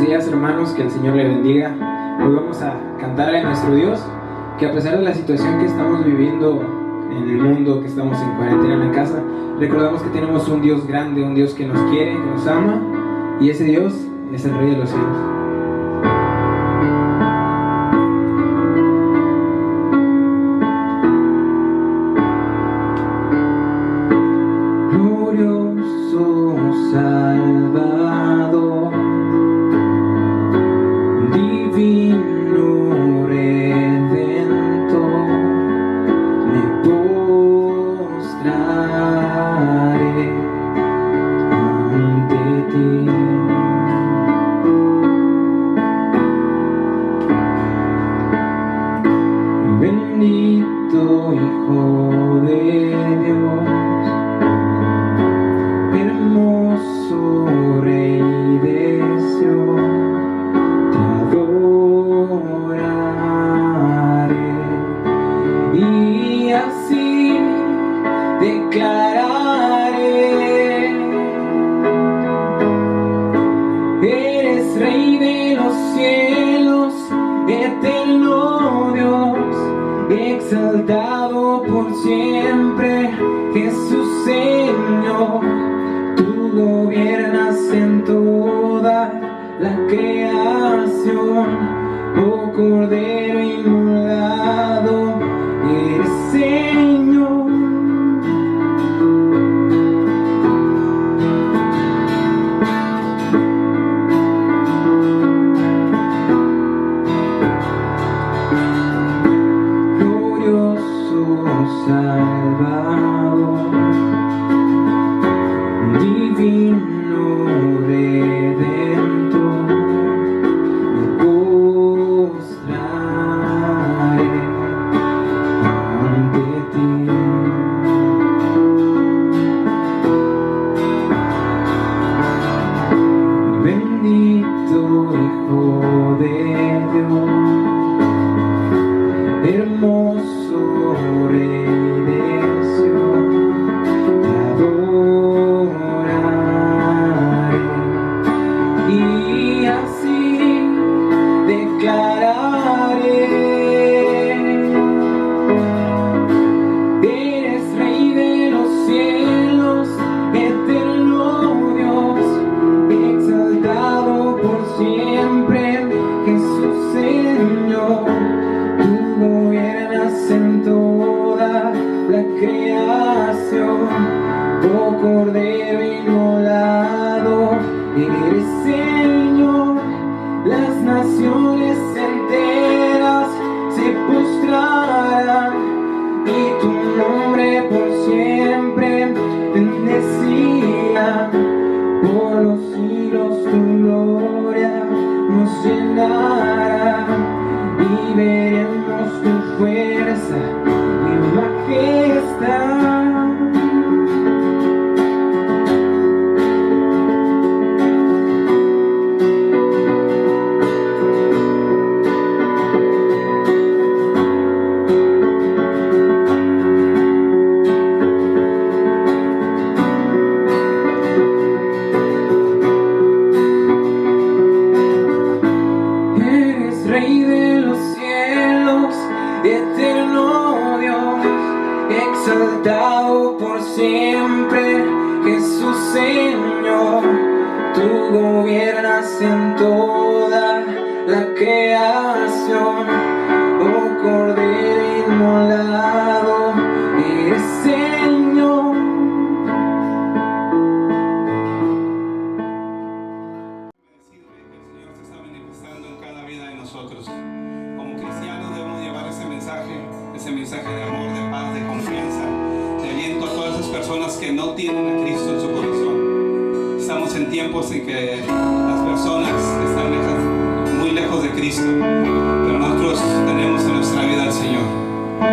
días, hermanos, que el Señor le bendiga. Hoy vamos a cantar a nuestro Dios, que a pesar de la situación que estamos viviendo en el mundo, que estamos en cuarentena en la casa, recordamos que tenemos un Dios grande, un Dios que nos quiere, que nos ama, y ese Dios es el Rey de los cielos. Salvador, divino Redentor, me postraré ante ti. Bendito Hijo de Dios, hermoso Rey de Sion, te adoraré y así declararé: eres Rey de los cielos, eterno Dios, exaltado por siempre, Jesús Señor. Tú gobiernas en toda la creación, oh Cordero inmolado, eres Señor. Glorioso Salvador, divino Redentor, me postraré ante ti. Bendito Hijo de Dios, hermoso Rey de Sion, te adoraré y así declararé: eres Rey de los cielos, eterno Dios, exaltado por siempre, Jesús Señor. Tú gobiernas en toda la creación, oh Cordero inmolado, eres Señor. Las naciones enteras se postrarán y tu nombre por siempre bendecirán. Por los siglos tu gloria nos llenará y veremos tu fuerza y majestad. Rey de los cielos, eterno Dios, exaltado por siempre, Jesús Señor. Tú gobiernas en toda la creación, oh Cordero inmolado, eres Señor. Como cristianos debemos llevar ese mensaje de amor, de paz, de confianza, de aliento a todas esas personas que no tienen a Cristo en su corazón. Estamos en tiempos en que las personas están muy lejos de Cristo, pero nosotros tenemos en nuestra vida al Señor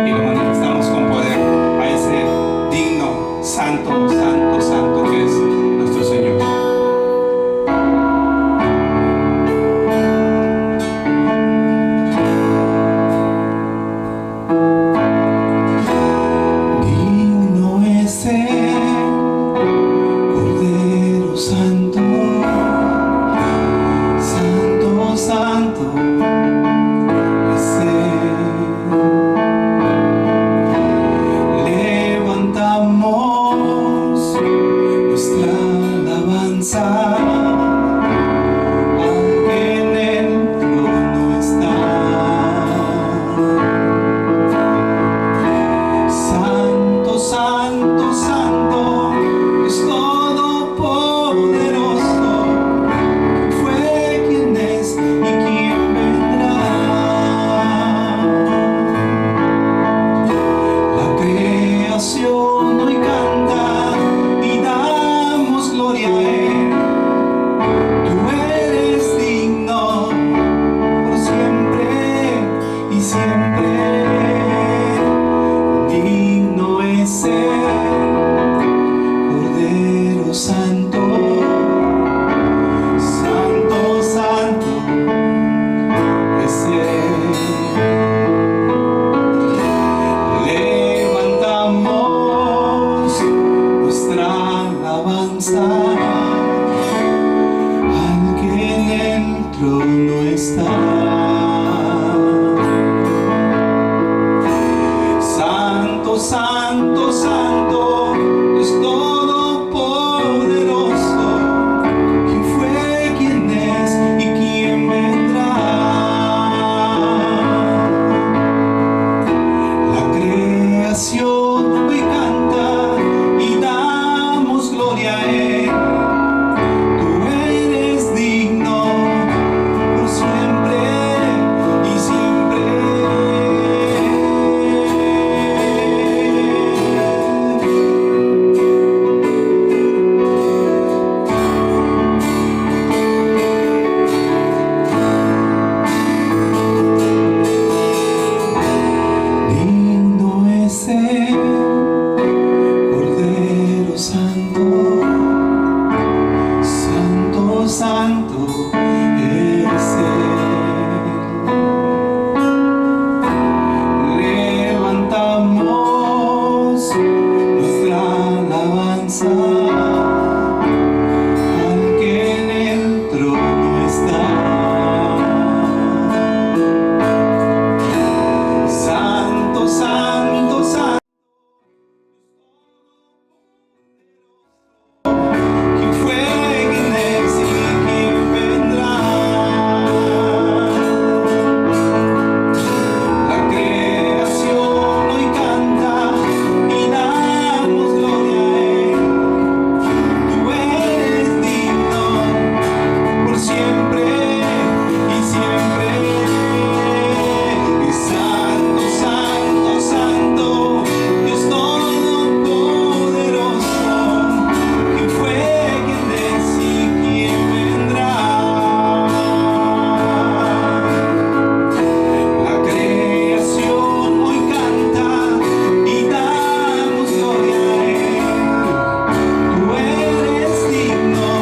y lo manifestamos con poder a ese digno, santo, santo, santo que es nuestro Señor. Cordero Santo, Santo. alabanza al que en el trono está. Santo, santo, santo, Dios todopoderoso, ¿quién fue, quién es y quién vendrá? La creación hoy canta y damos gloria a Él. Tú eres digno por siempre y siempre. Digno es Él, Cordero Santo, Santo, Santo es Él. Levantamos nuestra alabanza al que en el trono está. Santo, santo, santo, ¿quién fue, quién es y quién vendrá? La creación hoy canta y damos gloria a Él. Tú eres digno por siempre y siempre. Y santo, santo, santo, Dios todopoderoso, ¿quién fue, quién es y quién vendrá? La creación hoy canta y damos gloria a Él. Tú eres digno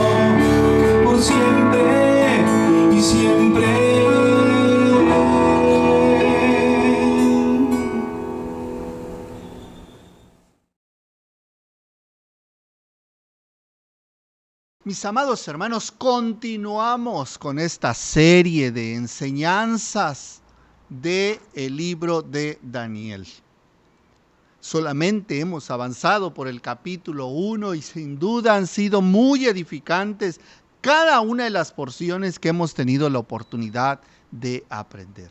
por siempre y siempre. Mis amados hermanos, continuamos con esta serie de enseñanzas del libro de Daniel. Solamente hemos avanzado por el capítulo 1 y sin duda han sido muy edificantes cada una de las porciones que hemos tenido la oportunidad de aprender.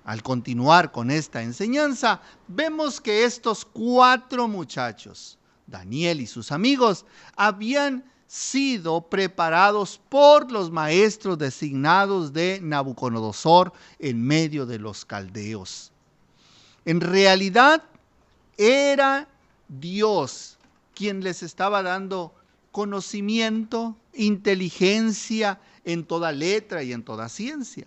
Al continuar con esta enseñanza, vemos que estos 4 muchachos, Daniel y sus amigos, habían sido preparados por los maestros designados de Nabucodonosor en medio de los caldeos. En realidad, era Dios quien les estaba dando conocimiento, inteligencia en toda letra y en toda ciencia.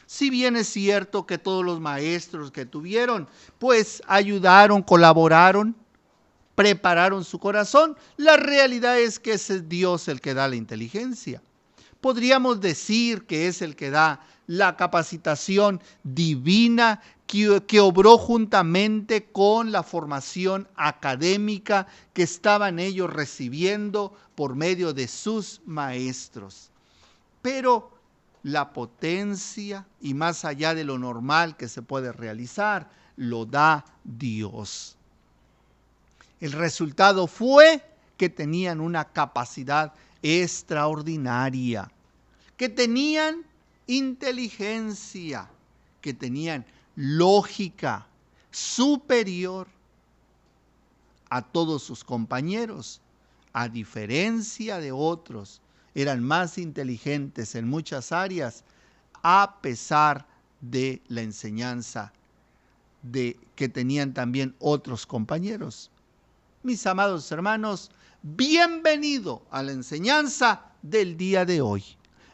Si bien es cierto que todos los maestros que tuvieron, pues ayudaron, colaboraron, prepararon su corazón, la realidad es que es Dios el que da la inteligencia. Podríamos decir que es el que da la capacitación divina que obró juntamente con la formación académica que estaban ellos recibiendo por medio de sus maestros. Pero la potencia y más allá de lo normal que se puede realizar, lo da Dios. El resultado fue que tenían una capacidad extraordinaria, que tenían inteligencia, que tenían lógica superior a todos sus compañeros. A diferencia de otros, eran más inteligentes en muchas áreas, a pesar de la enseñanza que tenían también otros compañeros. Mis amados hermanos, bienvenido a la enseñanza del día de hoy.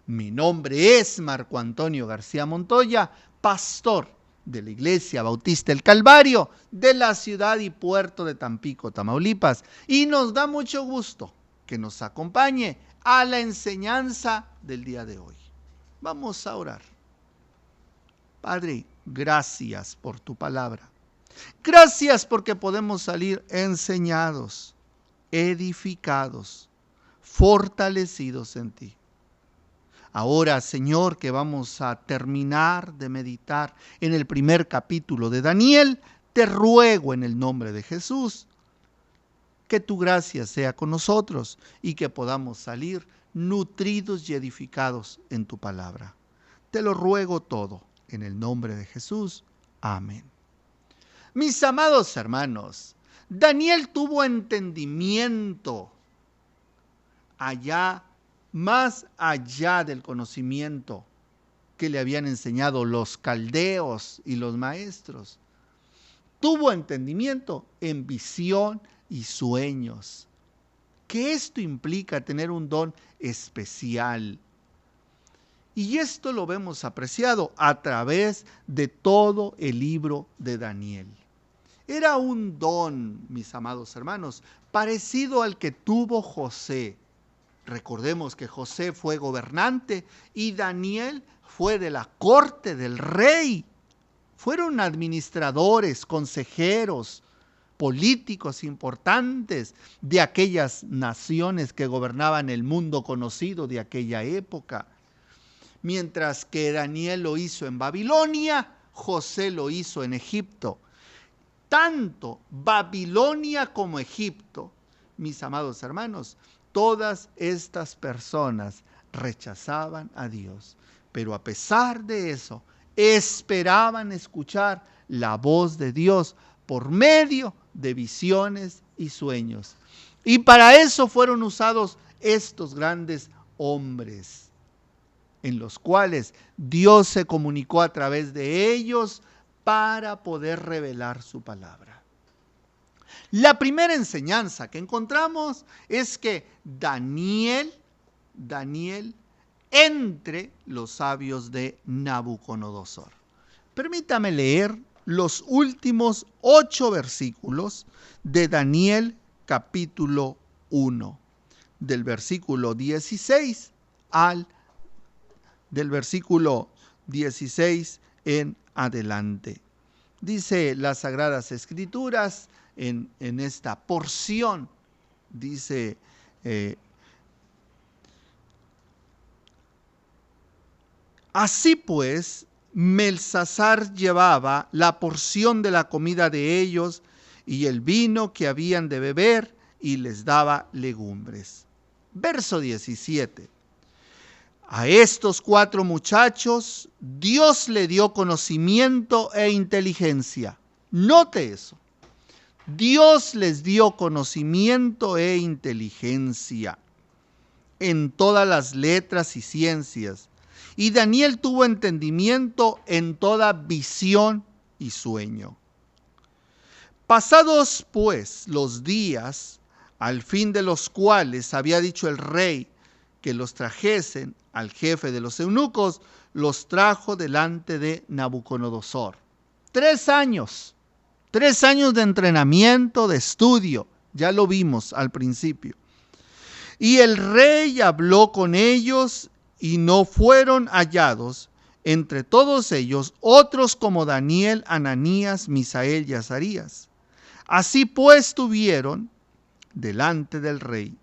Mi nombre es Marco Antonio García Montoya, pastor de la Iglesia Bautista del Calvario de la ciudad y puerto de Tampico, Tamaulipas. Y nos da mucho gusto que nos acompañe a la enseñanza del día de hoy. Vamos a orar. Padre, gracias por tu palabra. Gracias porque podemos salir enseñados. edificados, fortalecidos en ti. Ahora, Señor, que vamos a terminar de meditar en el primer capítulo de Daniel, te ruego en el nombre de Jesús que tu gracia sea con nosotros y que podamos salir nutridos y edificados en tu palabra. Te lo ruego todo en el nombre de Jesús. Amén. Mis amados hermanos, Daniel tuvo entendimiento más allá del conocimiento que le habían enseñado los caldeos y los maestros. Tuvo entendimiento en visión y sueños. Que esto implica tener un don especial. Y esto lo vemos apreciado a través de todo el libro de Daniel. Era un don, mis amados hermanos, parecido al que tuvo José. Recordemos que José fue gobernante y Daniel fue de la corte del rey. Fueron administradores, consejeros, políticos importantes de aquellas naciones que gobernaban el mundo conocido de aquella época. Mientras que Daniel lo hizo en Babilonia, José lo hizo en Egipto. Tanto Babilonia como Egipto, mis amados hermanos, todas estas personas rechazaban a Dios, pero a pesar de eso, esperaban escuchar la voz de Dios por medio de visiones y sueños. Y para eso fueron usados estos grandes hombres, en los cuales Dios se comunicó a través de ellos para poder revelar su palabra. La primera enseñanza que encontramos es que Daniel entre los sabios de Nabucodonosor. Permítame leer los últimos 8 versículos de Daniel capítulo 1, del versículo 16 del versículo 16 en adelante. Dice las Sagradas Escrituras en esta porción, dice: así pues, Belsasar llevaba la porción de la comida de ellos y el vino que habían de beber, y les daba legumbres. Verso 17. A estos 4 muchachos Dios le dio conocimiento e inteligencia. Note eso. Dios les dio conocimiento e inteligencia en todas las letras y ciencias. Y Daniel tuvo entendimiento en toda visión y sueño. Pasados pues los días, al fin de los cuales había dicho el rey que los trajesen al jefe de los eunucos, los trajo delante de Nabucodonosor. 3 años. 3 años de entrenamiento, de estudio. Ya lo vimos al principio. Y el rey habló con ellos, y no fueron hallados entre todos ellos otros como Daniel, Ananías, Misael y Azarías. Así pues tuvieron delante del rey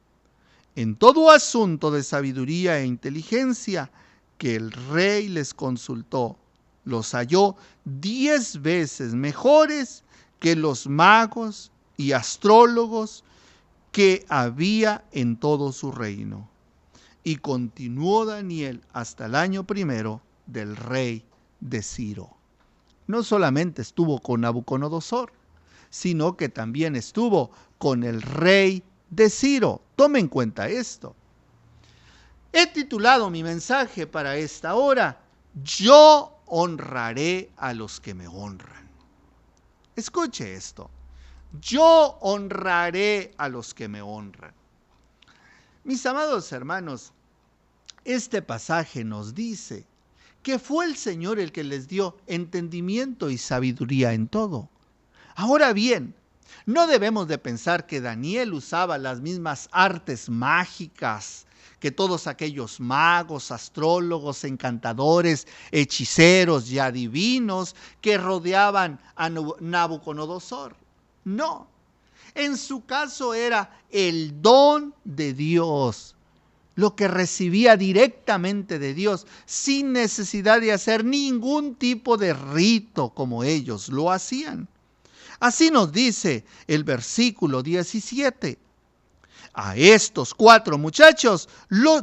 en todo asunto de sabiduría e inteligencia que el rey les consultó, los halló 10 veces mejores que los magos y astrólogos que había en todo su reino. Y continuó Daniel hasta el año 1 del rey de Ciro. No solamente estuvo con Nabucodonosor, sino que también estuvo con el rey de Ciro. Tome en cuenta esto. He titulado mi mensaje para esta hora: Yo honraré a los que me honran. Escuche esto: yo honraré a los que me honran. Mis amados hermanos, este pasaje nos dice que fue el Señor el que les dio entendimiento y sabiduría en todo. Ahora bien, no debemos de pensar que Daniel usaba las mismas artes mágicas que todos aquellos magos, astrólogos, encantadores, hechiceros y adivinos que rodeaban a Nabucodonosor. No. En su caso era el don de Dios, lo que recibía directamente de Dios, sin necesidad de hacer ningún tipo de rito como ellos lo hacían. Así nos dice el versículo 17. A estos 4 muchachos,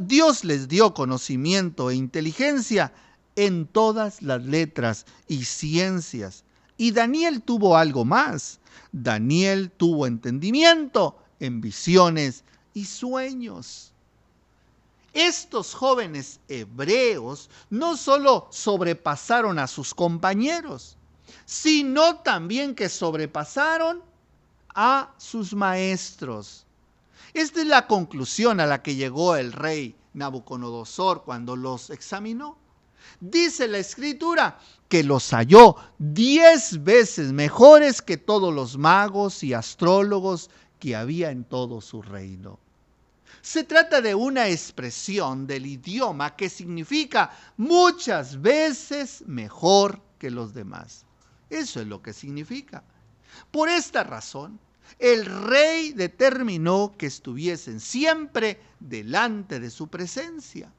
Dios les dio conocimiento e inteligencia en todas las letras y ciencias. Y Daniel tuvo algo más. Daniel tuvo entendimiento en visiones y sueños. Estos jóvenes hebreos no solo sobrepasaron a sus compañeros, sino también que sobrepasaron a sus maestros. Esta es la conclusión a la que llegó el rey Nabucodonosor cuando los examinó. Dice la Escritura que los halló 10 veces mejores que todos los magos y astrólogos que había en todo su reino. Se trata de una expresión del idioma que significa muchas veces mejor que los demás. Eso es lo que significa. Por esta razón, el rey determinó que estuviesen siempre delante de su presencia.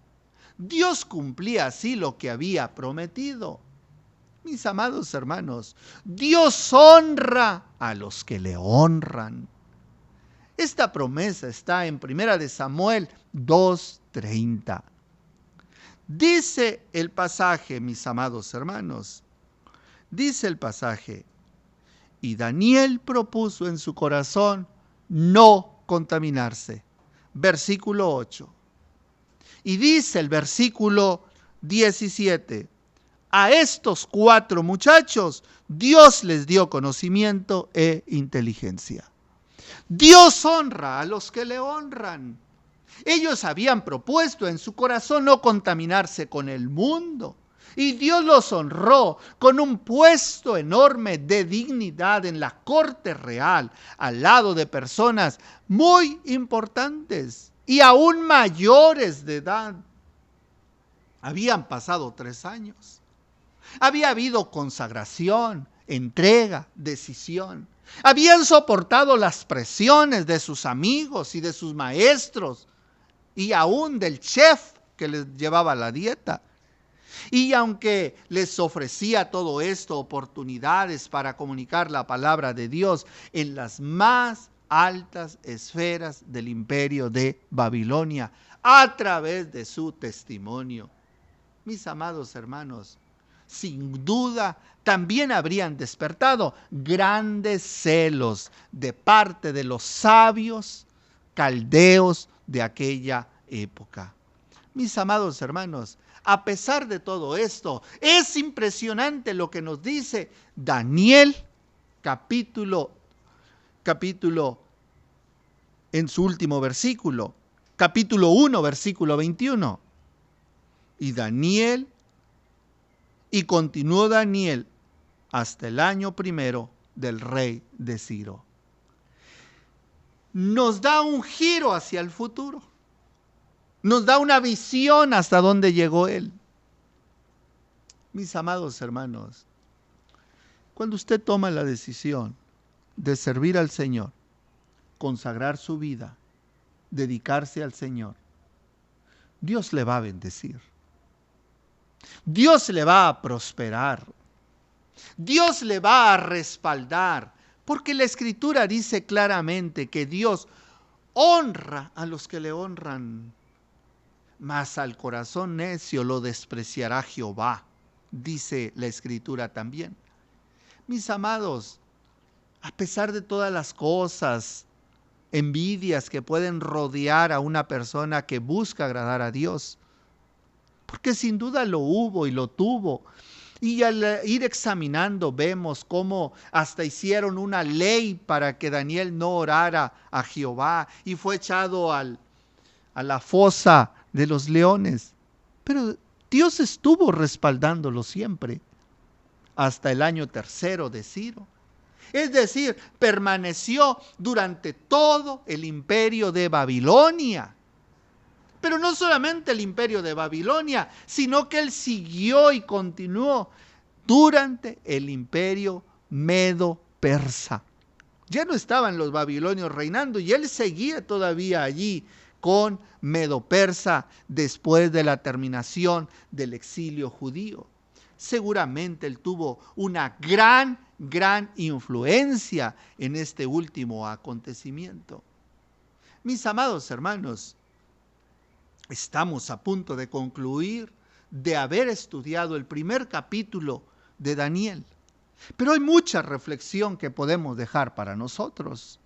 Dios cumplía así lo que había prometido. Mis amados hermanos, Dios honra a los que le honran. Esta promesa está en 1 Samuel 2:30. Dice el pasaje, mis amados hermanos, dice el pasaje, y Daniel propuso en su corazón no contaminarse. Versículo 8. Y dice el versículo 17, a estos 4 muchachos Dios les dio conocimiento e inteligencia. Dios honra a los que le honran. Ellos habían propuesto en su corazón no contaminarse con el mundo. Y Dios los honró con un puesto enorme de dignidad en la corte real, al lado de personas muy importantes y aún mayores de edad. Habían pasado 3 años. Había habido consagración, entrega, decisión. Habían soportado las presiones de sus amigos y de sus maestros y aún del chef que les llevaba la dieta. Y aunque les ofrecía todo esto oportunidades para comunicar la palabra de Dios en las más altas esferas del imperio de Babilonia a través de su testimonio, mis amados hermanos, sin duda también habrían despertado grandes celos de parte de los sabios caldeos de aquella época. Mis amados hermanos, a pesar de todo esto, es impresionante lo que nos dice Daniel, capítulo en su último versículo, capítulo 1, versículo 21. Y continuó Daniel hasta el año 1 del rey de Ciro. Nos da un giro hacia el futuro. Nos da una visión hasta dónde llegó él. Mis amados hermanos, cuando usted toma la decisión de servir al Señor, consagrar su vida, dedicarse al Señor, Dios le va a bendecir. Dios le va a prosperar. Dios le va a respaldar, porque la Escritura dice claramente que Dios honra a los que le honran. Mas al corazón necio lo despreciará Jehová, dice la Escritura también. Mis amados, a pesar de todas las cosas, envidias que pueden rodear a una persona que busca agradar a Dios, porque sin duda lo hubo y lo tuvo, y al ir examinando vemos cómo hasta hicieron una ley para que Daniel no orara a Jehová y fue echado a la fosa de los leones. Pero Dios estuvo respaldándolo siempre hasta el año 3 de Ciro. Es decir, permaneció durante todo el imperio de Babilonia. Pero no solamente el imperio de Babilonia, sino que él siguió y continuó durante el imperio medo-persa. Ya no estaban los babilonios reinando y él seguía todavía allí con Medo-Persa después de la terminación del exilio judío. Seguramente él tuvo una gran influencia en este último acontecimiento. Mis amados hermanos, estamos a punto de concluir de haber estudiado el primer capítulo de Daniel. Pero hay mucha reflexión que podemos dejar para nosotros.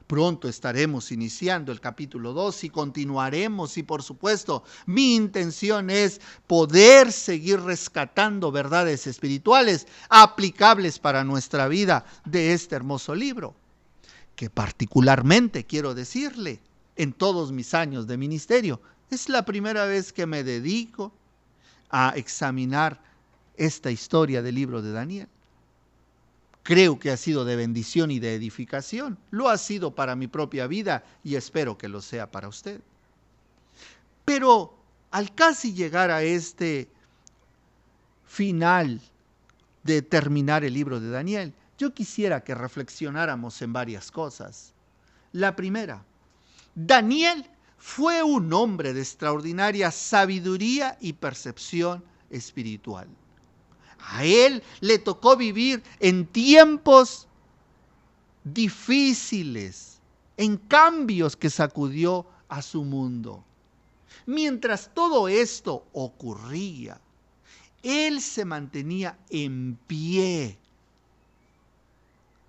Pronto estaremos iniciando el capítulo 2 y continuaremos, y por supuesto mi intención es poder seguir rescatando verdades espirituales aplicables para nuestra vida de este hermoso libro, que particularmente quiero decirle, en todos mis años de ministerio, es la primera vez que me dedico a examinar esta historia del libro de Daniel. Creo que ha sido de bendición y de edificación. Lo ha sido para mi propia vida y espero que lo sea para usted. Pero al casi llegar a este final de terminar el libro de Daniel, yo quisiera que reflexionáramos en varias cosas. La primera, Daniel fue un hombre de extraordinaria sabiduría y percepción espiritual. A él le tocó vivir en tiempos difíciles, en cambios que sacudió a su mundo. Mientras todo esto ocurría, él se mantenía en pie.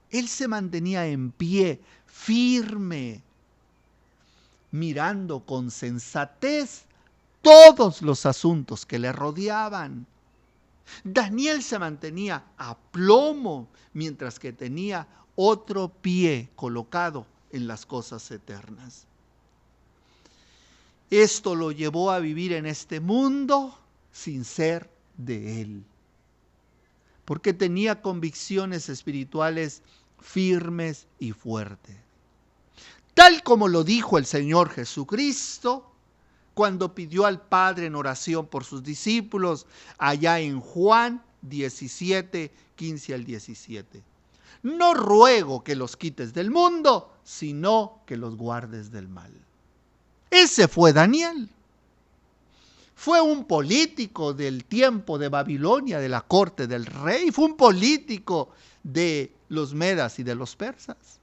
Él se mantenía en pie, firme, mirando con sensatez todos los asuntos que le rodeaban. Daniel se mantenía a plomo mientras que tenía otro pie colocado en las cosas eternas. Esto lo llevó a vivir en este mundo sin ser de él, porque tenía convicciones espirituales firmes y fuertes. Tal como lo dijo el Señor Jesucristo cuando pidió al Padre en oración por sus discípulos, allá en Juan 17, 15 al 17. No ruego que los quites del mundo, sino que los guardes del mal. Ese fue Daniel. Fue un político del tiempo de Babilonia, de la corte del rey. Fue un político de los medas y de los persas.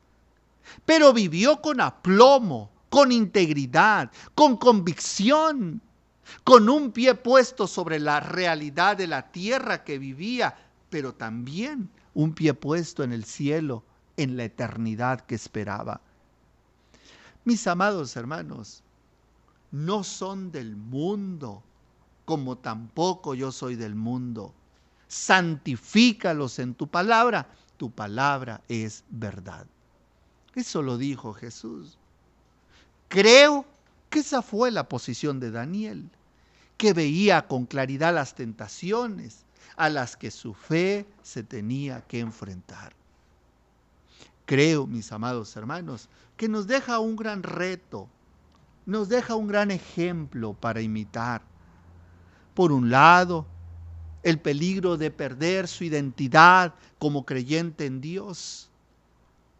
Pero vivió con aplomo, con integridad, con convicción, con un pie puesto sobre la realidad de la tierra que vivía, pero también un pie puesto en el cielo, en la eternidad que esperaba. Mis amados hermanos, no son del mundo, como tampoco yo soy del mundo. Santifícalos en tu palabra es verdad. Eso lo dijo Jesús. Creo que esa fue la posición de Daniel, que veía con claridad las tentaciones a las que su fe se tenía que enfrentar. Creo, mis amados hermanos, que nos deja un gran reto, nos deja un gran ejemplo para imitar. Por un lado, el peligro de perder su identidad como creyente en Dios.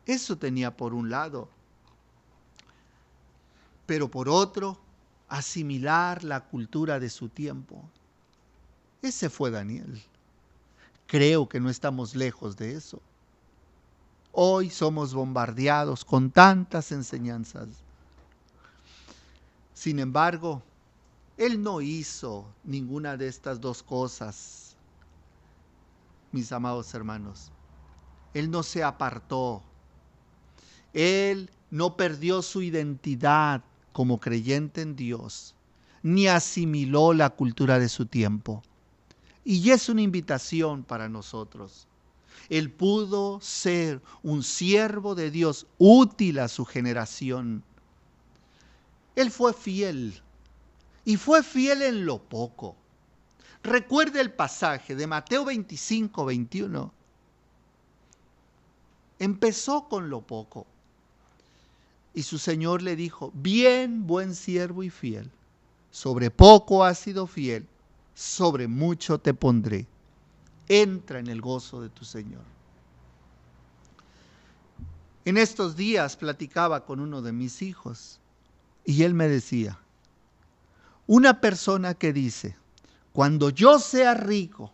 Eso tenía por un lado. Pero por otro, asimilar la cultura de su tiempo. Ese fue Daniel. Creo que no estamos lejos de eso. Hoy somos bombardeados con tantas enseñanzas. Sin embargo, él no hizo ninguna de estas dos cosas, mis amados hermanos. Él no se apartó. Él no perdió su identidad como creyente en Dios, ni asimiló la cultura de su tiempo. Y es una invitación para nosotros. Él pudo ser un siervo de Dios útil a su generación. Él fue fiel, y fue fiel en lo poco. Recuerde el pasaje de Mateo 25, 21. Empezó con lo poco. Y su Señor le dijo: bien, buen siervo y fiel, sobre poco has sido fiel, sobre mucho te pondré. Entra en el gozo de tu Señor. En estos días platicaba con uno de mis hijos y él me decía, una persona que dice, cuando yo sea rico,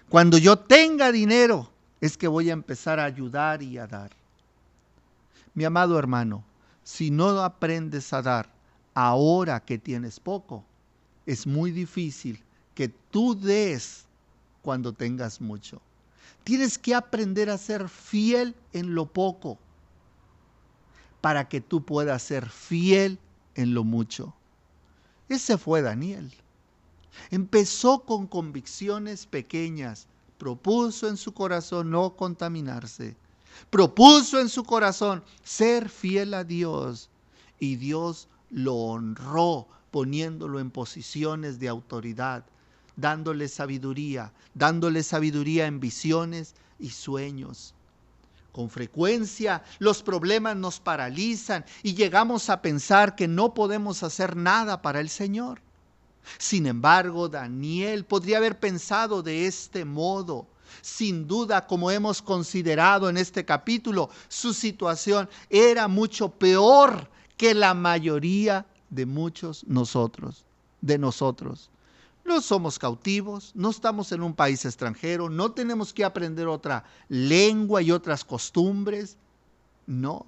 cuando yo tenga dinero, es que voy a empezar a ayudar y a dar. Mi amado hermano, si no aprendes a dar ahora que tienes poco, es muy difícil que tú des cuando tengas mucho. Tienes que aprender a ser fiel en lo poco para que tú puedas ser fiel en lo mucho. Ese fue Daniel. Empezó con convicciones pequeñas. Propuso en su corazón no contaminarse. Propuso en su corazón ser fiel a Dios. Y Dios lo honró poniéndolo en posiciones de autoridad, dándole sabiduría en visiones y sueños. Con frecuencia los problemas nos paralizan y llegamos a pensar que no podemos hacer nada para el Señor. Sin embargo, Daniel podría haber pensado de este modo. Sin duda, como hemos considerado en este capítulo, su situación era mucho peor que la mayoría de nosotros. No somos cautivos, no estamos en un país extranjero, no tenemos que aprender otra lengua y otras costumbres. No.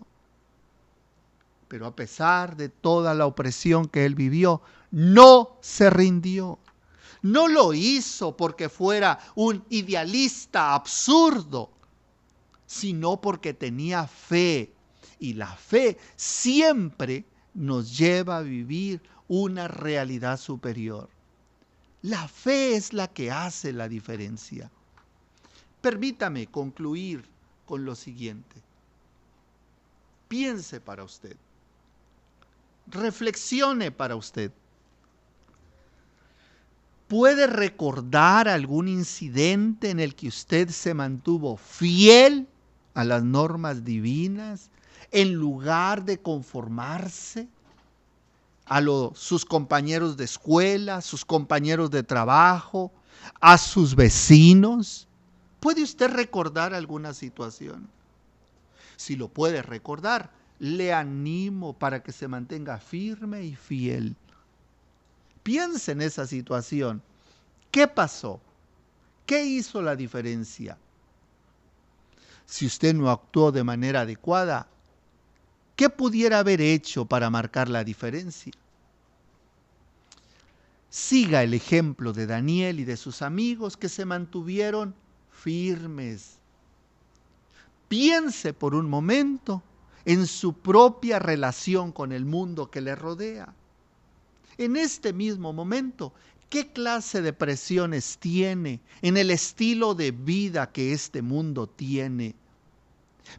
Pero a pesar de toda la opresión que él vivió, no se rindió. No lo hizo porque fuera un idealista absurdo, sino porque tenía fe. Y la fe siempre nos lleva a vivir una realidad superior. La fe es la que hace la diferencia. Permítame concluir con lo siguiente. Piense para usted. Reflexione para usted. ¿Puede recordar algún incidente en el que usted se mantuvo fiel a las normas divinas en lugar de conformarse a sus compañeros de escuela, sus compañeros de trabajo, a sus vecinos? ¿Puede usted recordar alguna situación? Si lo puede recordar, le animo para que se mantenga firme y fiel. Piense en esa situación. ¿Qué pasó? ¿Qué hizo la diferencia? Si usted no actuó de manera adecuada, ¿qué pudiera haber hecho para marcar la diferencia? Siga el ejemplo de Daniel y de sus amigos que se mantuvieron firmes. Piense por un momento en su propia relación con el mundo que le rodea. En este mismo momento, ¿qué clase de presiones tiene en el estilo de vida que este mundo tiene?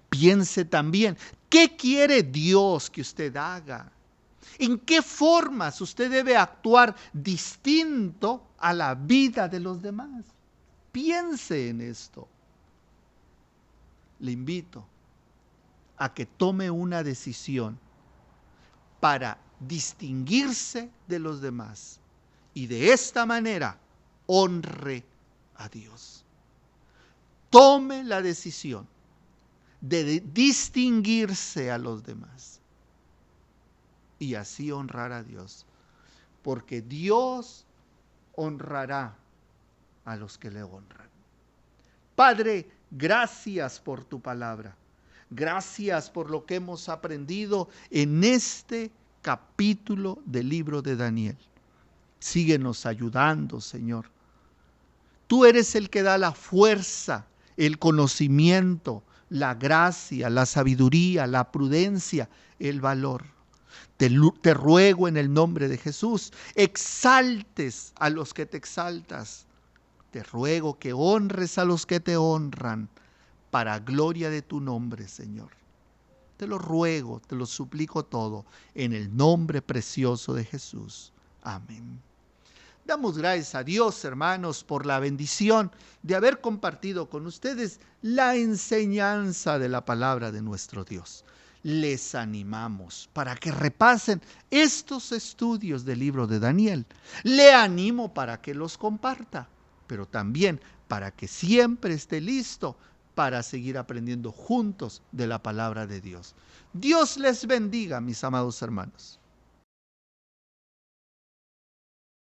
Piense también, ¿qué quiere Dios que usted haga? ¿En qué formas usted debe actuar distinto a la vida de los demás? Piense en esto. Le invito a que tome una decisión para distinguirse de los demás y de esta manera honre a Dios. Tome la decisión de distinguirse a los demás y así honrar a Dios, porque Dios honrará a los que le honran. Padre, gracias por tu palabra. Gracias por lo que hemos aprendido en este capítulo del libro de Daniel. Síguenos ayudando, Señor. Tú eres el que da la fuerza, el conocimiento, la gracia, la sabiduría, la prudencia, el valor. Te ruego en el nombre de Jesús, exaltes a los que te exaltas. Te ruego que honres a los que te honran, para gloria de tu nombre, Señor. Te lo ruego, te lo suplico todo, en el nombre precioso de Jesús. Amén. Damos gracias a Dios, hermanos, por la bendición de haber compartido con ustedes la enseñanza de la palabra de nuestro Dios. Les animamos para que repasen estos estudios del libro de Daniel. Le animo para que los comparta, pero también para que siempre esté listo para seguir aprendiendo juntos de la palabra de Dios. Dios les bendiga, mis amados hermanos.